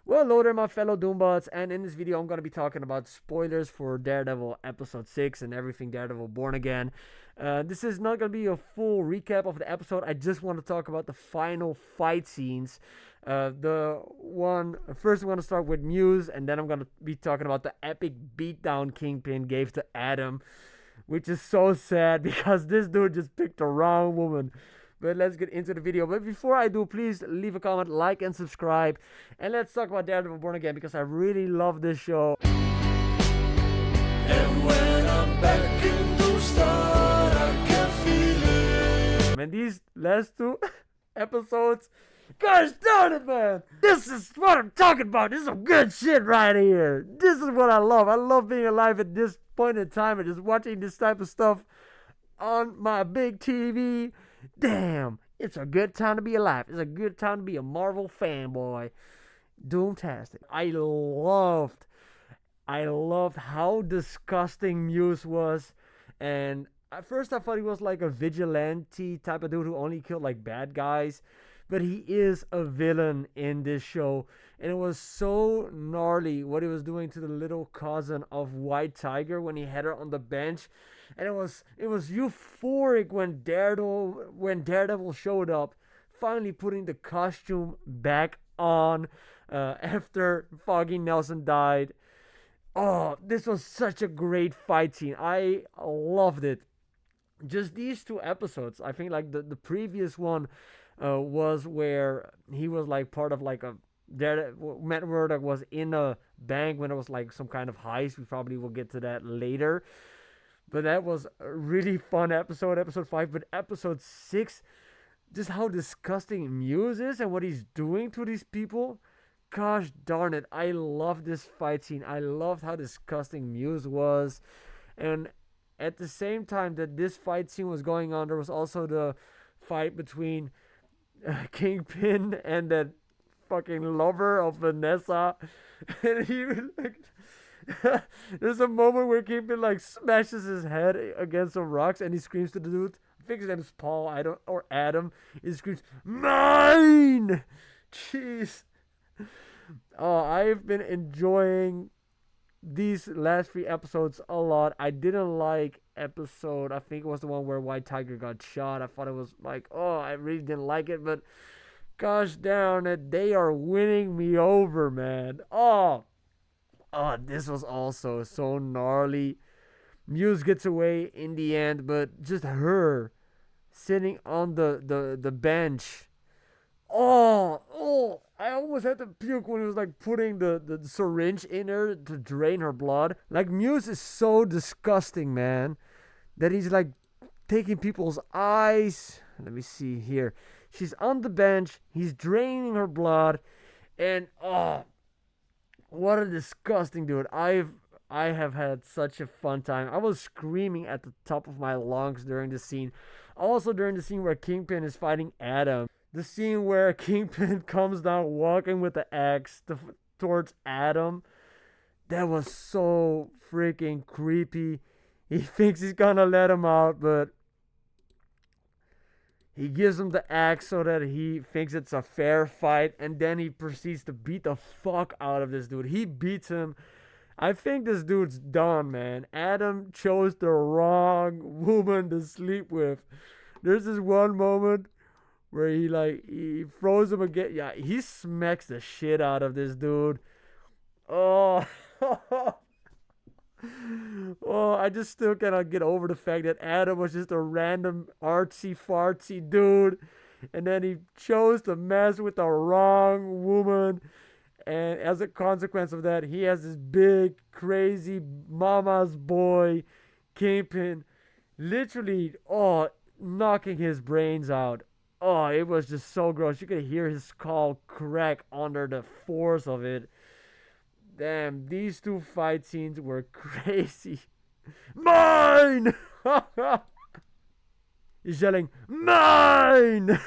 Well, hello there, my fellow Doombots, and in this video, I'm going to be talking about spoilers for Daredevil Episode 6 and everything Daredevil Born Again. This is not going to be a full recap of the episode. I just want to talk about the final fight scenes. First, I'm going to start with Muse, and then I'm going to be talking about the epic beatdown Kingpin gave to Adam, which is so sad because this dude just picked the wrong woman. But let's get into the video. But before I do, please leave a comment, like, and subscribe. And let's talk about Daredevil Born Again because I really love this show. And when I'm back in the start, I can feel it. And these last two episodes, gosh darn it, man. This is what I'm talking about. This is some good shit right here. This is what I love. I love being alive at this point in time and just watching this type of stuff on my big TV. Damn, it's a good time to be alive. It's a good time to be a Marvel fanboy. Doomtastic. I loved how disgusting Muse was. And at first I thought he was like a vigilante type of dude who only killed like bad guys. But he is a villain in this show. And it was so gnarly what he was doing to the little cousin of White Tiger when he had her on the bench. And it was euphoric when Daredevil showed up, finally putting the costume back on after Foggy Nelson died. Oh, this was such a great fight scene. I loved it. Just these two episodes. I think like the previous one was where he was like part of like a Matt Murdock was in a bank when it was like some kind of heist. We probably will get to that later. But that was a really fun episode 5. But episode 6, just how disgusting Muse is and what he's doing to these people. Gosh darn it. I love this fight scene. I loved how disgusting Muse was. And at the same time that this fight scene was going on, there was also the fight between Kingpin and that fucking lover of Vanessa. And he like there's a moment where Kingpin like smashes his head against some rocks and he screams to the dude. I think his name is Paul, or Adam. He screams, "Mine!" Jeez. Oh, I've been enjoying these last 3 episodes a lot. I didn't like episode, I think it was the one where White Tiger got shot. I thought it was like, oh, I really didn't like it, but gosh darn it, they are winning me over, man. Oh, this was also so gnarly. Muse gets away in the end, but just her sitting on the bench. Oh, I almost had to puke when he was like putting the syringe in her to drain her blood. Like, Muse is so disgusting, man, that he's like taking people's eyes. Let me see here. She's on the bench, he's draining her blood, and oh, what a disgusting dude. I have had such a fun time. I was screaming at the top of my lungs during the scene. Also during the scene where Kingpin is fighting Adam. The scene where Kingpin comes down walking with the axe towards Adam. That was so freaking creepy. He thinks he's gonna let him out, but he gives him the axe so that he thinks it's a fair fight, and then he proceeds to beat the fuck out of this dude. He beats him. I think this dude's done, man. Adam chose the wrong woman to sleep with. There's this one moment where he throws him again. Yeah, he smacks the shit out of this dude. Oh. Oh, I just still cannot get over the fact that Adam was just a random artsy fartsy dude, and then he chose to mess with the wrong woman, and as a consequence of that, he has this big, crazy mama's boy, Kingpin, literally, knocking his brains out. Oh, it was just so gross. You could hear his skull crack under the force of it. Damn, these two fight scenes were crazy. Mine! He's yelling, "Mine!"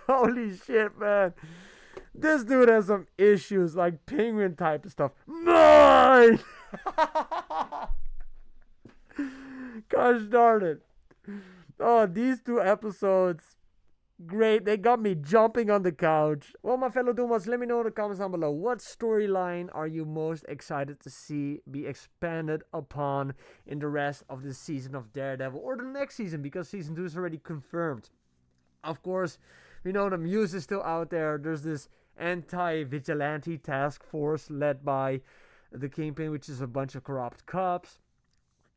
Holy shit, man. This dude has some issues, like penguin type of stuff. Mine! Gosh darn it. Oh, these two episodes Great, they got me jumping on the couch. Well, my fellow Doomas, let me know in the comments down below. What storyline are you most excited to see be expanded upon in the rest of this season of Daredevil or the next season? Because season 2 is already confirmed. Of course, we know the Muse is still out there. There's this anti-vigilante task force led by the Kingpin, which is a bunch of corrupt cops.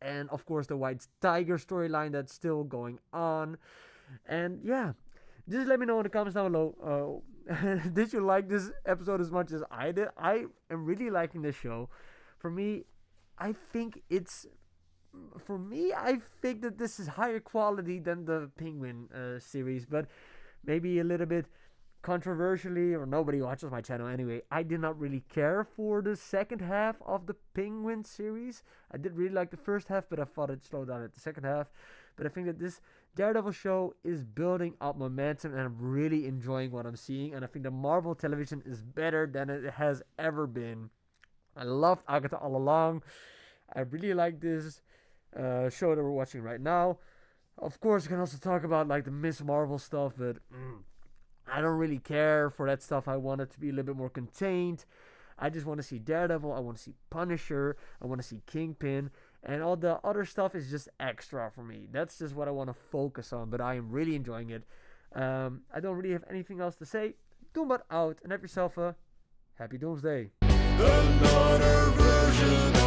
And of course, the White Tiger storyline that's still going on. And yeah, just let me know in the comments down below. Did you like this episode as much as I did? I am really liking this show. For me, I think it's. For me, I think that this is higher quality than the Penguin series, but maybe a little bit controversially, or nobody watches my channel anyway. I did not really care for the second half of the Penguin series. I did really like the first half, but I thought it slowed down at the second half. But I think that this Daredevil show is building up momentum, and I'm really enjoying what I'm seeing. And I think the Marvel television is better than it has ever been. I loved Agatha all along. I really like this show that we're watching right now. Of course, we can also talk about like the Miss Marvel stuff, but I don't really care for that stuff. I want it to be a little bit more contained. I just want to see Daredevil. I want to see Punisher. I want to see Kingpin. And all the other stuff is just extra for me. That's just what I want to focus on. But I am really enjoying it. I don't really have anything else to say. Doombot out and have yourself a happy Doomsday. Another version